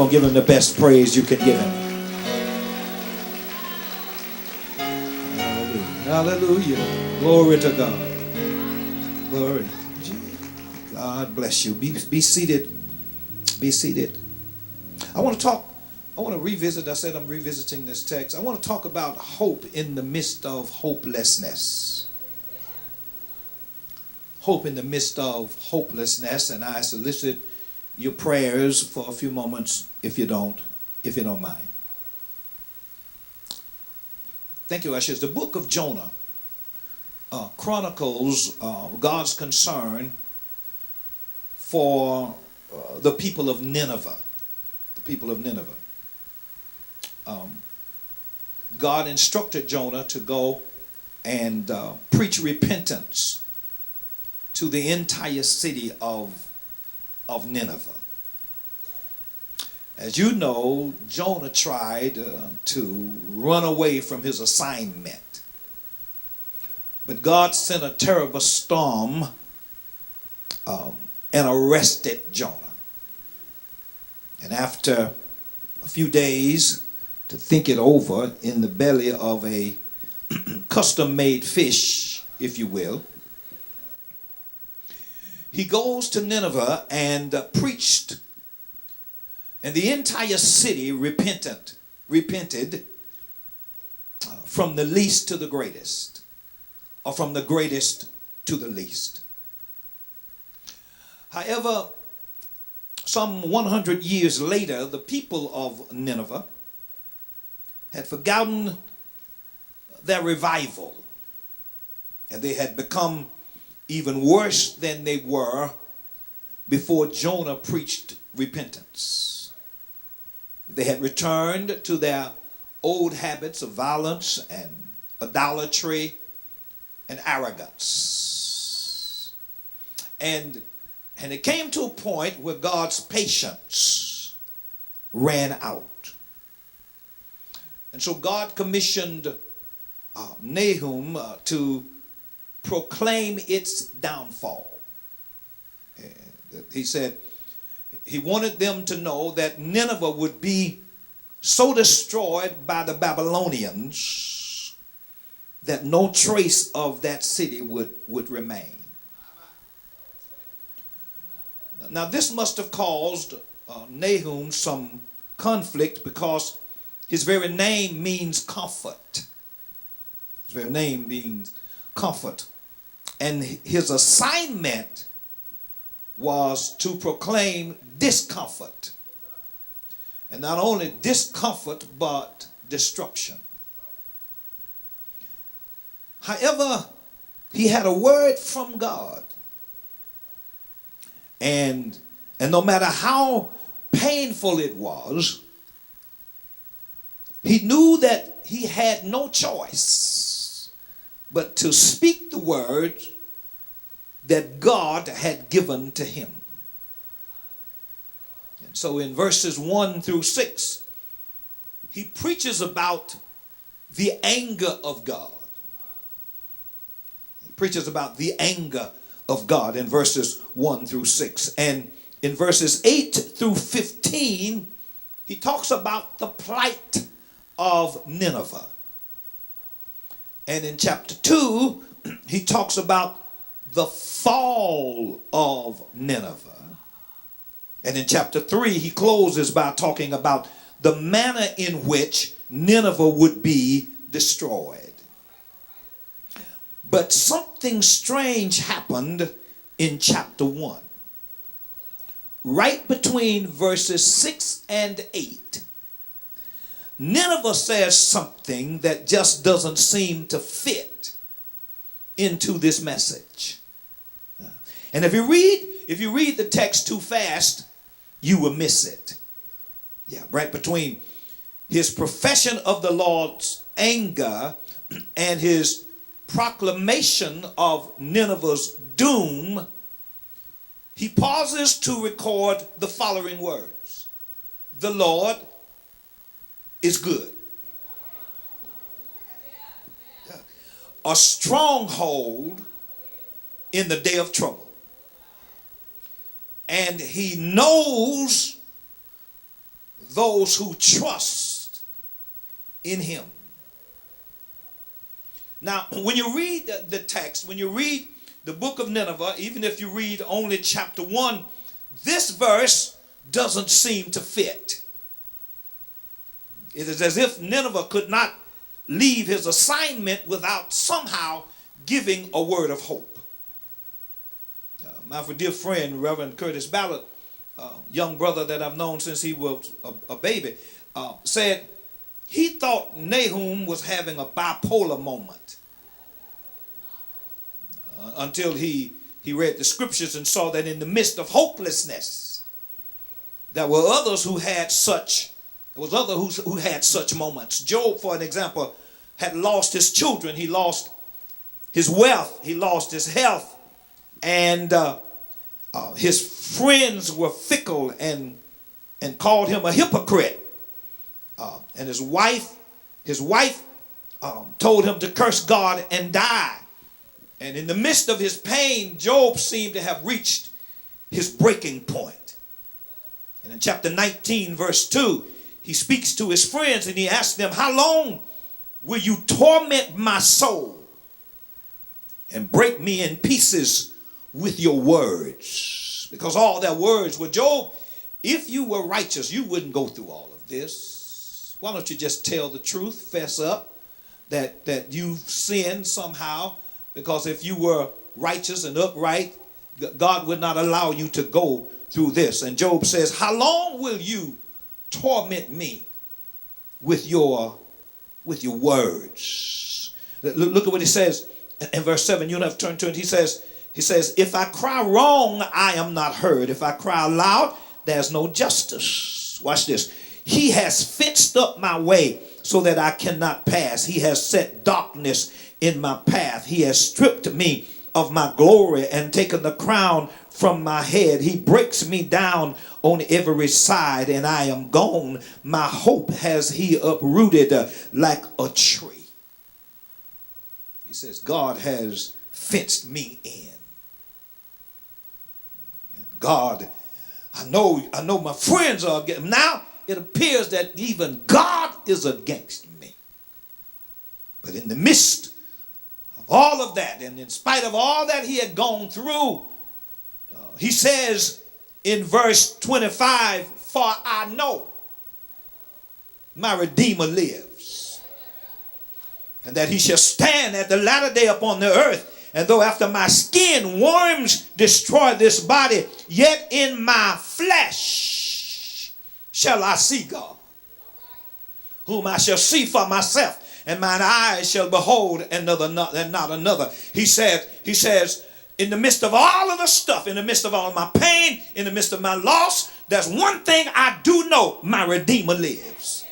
going to give him the best praise you can give him. Hallelujah. Hallelujah. Glory to God. Glory. God bless you. Be seated. Be seated. I want to revisit. I said I'm revisiting this text. I want to talk about hope in the midst of hopelessness. Hope in the midst of hopelessness. And I solicit your prayers for a few moments if you don't mind. Thank you, Ushers. The book of Jonah chronicles God's concern for the people of Nineveh. The people of Nineveh. God instructed Jonah to go and preach repentance to the entire city of Nineveh. As you know, Jonah tried to run away from his assignment. But God sent a terrible storm and arrested Jonah. And after a few days to think it over in the belly of a custom-made fish, if you will, he goes to Nineveh and preached. And the entire city repented from the least to the greatest, or from the greatest to the least. However, some 100 years later, the people of Nineveh had forgotten their revival, and they had become even worse than they were before Jonah preached repentance. They had returned to their old habits of violence and idolatry and arrogance. And it came to a point where God's patience ran out. And so God commissioned Nahum to proclaim its downfall. He said he wanted them to know that Nineveh would be so destroyed by the Babylonians that no trace of that city would remain. Now this must have caused Nahum some conflict, because his very name means comfort. His very name means comfort. And his assignment was to proclaim discomfort. And not only discomfort, but destruction. However, he had a word from God. And no matter how painful it was, he knew that he had no choice but to speak the words that God had given to him. And so in verses 1 through 6, he preaches about the anger of God. He preaches about the anger of God in verses 1 through 6. And in verses 8 through 15, he talks about the plight of Nineveh. And in chapter 2, he talks about the fall of Nineveh. And in chapter 3, he closes by talking about the manner in which Nineveh would be destroyed. But something strange happened in chapter 1. Right between verses 6 and 8, Nineveh says something that just doesn't seem to fit into this message. And if you read the text too fast, you will miss it. Yeah, right between his profession of the Lord's anger and his proclamation of Nineveh's doom, he pauses to record the following words: the Lord is good. A stronghold in the day of trouble. And he knows those who trust in him. Now, when you read the text, when you read the book of Nineveh, even if you read only chapter 1, this verse doesn't seem to fit. It is as if Nineveh could not leave his assignment without somehow giving a word of hope. My dear friend, Reverend Curtis Ballard, young brother that I've known since he was a baby, said he thought Nahum was having a bipolar moment until he read the scriptures and saw that in the midst of hopelessness, there were others who had such moments. Job, for an example, had lost his children, he lost his wealth, he lost his health, and his friends were fickle and called him a hypocrite. And his wife told him to curse God and die. And in the midst of his pain, Job seemed to have reached his breaking point. And in chapter 19, verse 2, he speaks to his friends and he asks them, how long will you torment my soul and break me in pieces with your words? Because all their words were, Job, if you were righteous, you wouldn't go through all of this. Why don't you just tell the truth, fess up that you've sinned somehow? Because if you were righteous and upright, God would not allow you to go through this. And Job says, how long will you torment me with your words? Look at what he says in verse 7. You don't have to turn to it. He says, if I cry wrong, I am not heard. If I cry aloud, there's no justice. Watch this. He has fenced up my way so that I cannot pass. He has set darkness in my path. He has stripped me of my glory and taken the crown from my head. He breaks me down on every side and I am gone. My hope has he uprooted like a tree. He says, God has fenced me in. God, I know my friends are against me. Now it appears that even God is against me. But in the midst of all of that, and in spite of all that he had gone through, he says in verse 25, for I know my Redeemer lives, and that he shall stand at the latter day upon the earth. And though after my skin worms destroy this body, yet in my flesh shall I see God, whom I shall see for myself, and mine eyes shall behold another and not another. He says, in the midst of all of the stuff, in the midst of all of my pain, in the midst of my loss, there's one thing I do know, my Redeemer lives.